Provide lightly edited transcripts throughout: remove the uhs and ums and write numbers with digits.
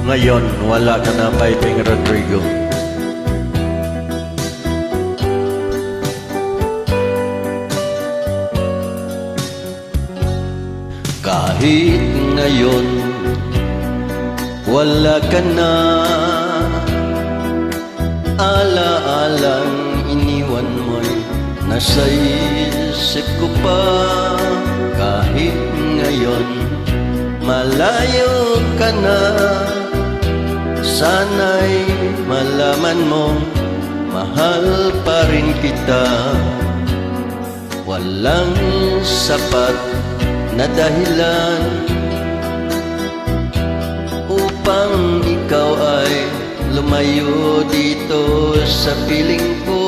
Ngayon, wala ka na, Piping Rodrigo. Kahit ngayon, wala ka na, ala-alang iniwan mo'y nasa isip ko pa. Kahit ngayon, malayo ka na, sana'y malaman mo, mahal pa rin kita. Walang sapat na dahilan upang ikaw ay lumayo dito sa piling ko.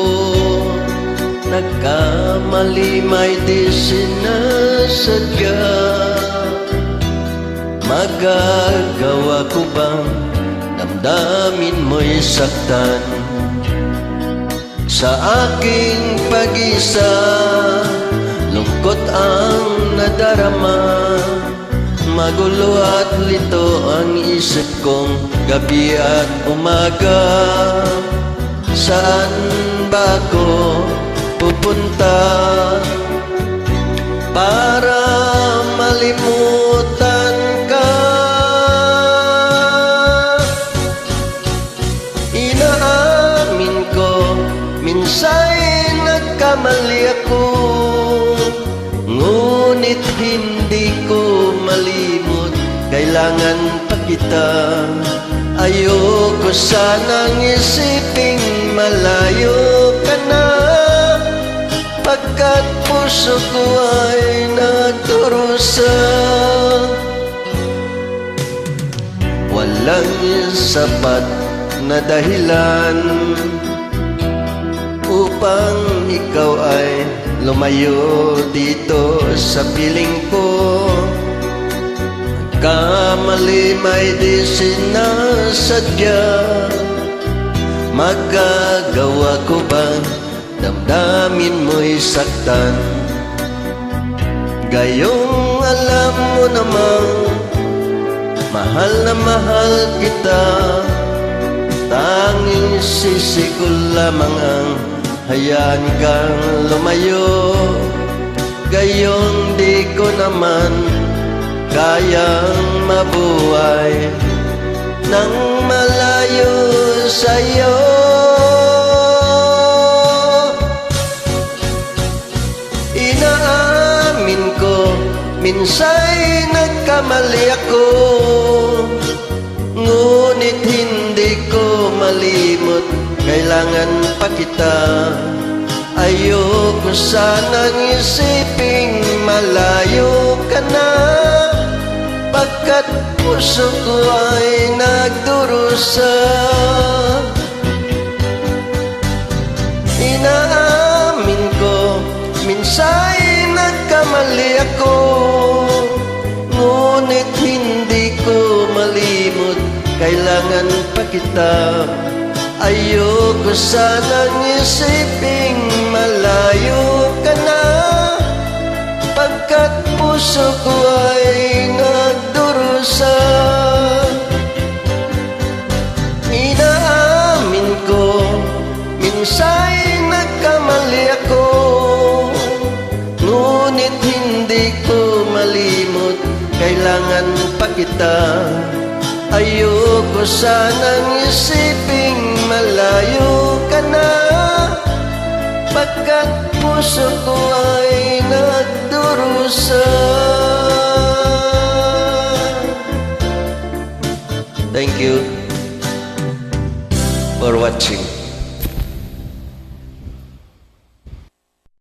Nagkamali may di sinasadya. Magagawa ko bang damdamin mo'y saktan sa aking pag-isa? Lungkot ang nadarama, magulo at lito ang isip kong gabi at umaga. Saan ba ako pupunta para malimutan ka? Inaamin ko, minsa'y nagkamali ako, ngunit hindi ko malimot, kailangan pa kita. Ayoko sanang isiping malayo ka na, pagkat puso ko ay nagdurusa. Walang sapat na dahilan upang ikaw ay lumayo dito sa piling ko. Kamali may di sinasadya. Magagawa ko ba damdamin mo'y saktan? Gayong alam mo namang mahal na mahal kita. Tanging sisi ko lamang ang hayaan kang lumayo. Gayong di ko naman kayang mabuhay nang malayo sa'yo. Inaamin ko, minsa'y nagkamali ako, ngunit hindi ko malimot, kailangan pa kita. Ayoko sanang isiping malayo ka na, pagkat puso ko ay nagdurusa. Inaamin ko, minsa'y nagkamali ako, ngunit hindi ko malimot, kailangan pa kita. Ayoko sanang isiping malayo ka na, pagkat puso ko ay nagdurusa. Inaamin ko, minsa'y nagkamali ako, ngunit hindi ko malimot, kailangan pa kita. Ayoko sanang isiping malayo ka na, pagkat puso ko ay nagdurusa. Thank you for watching.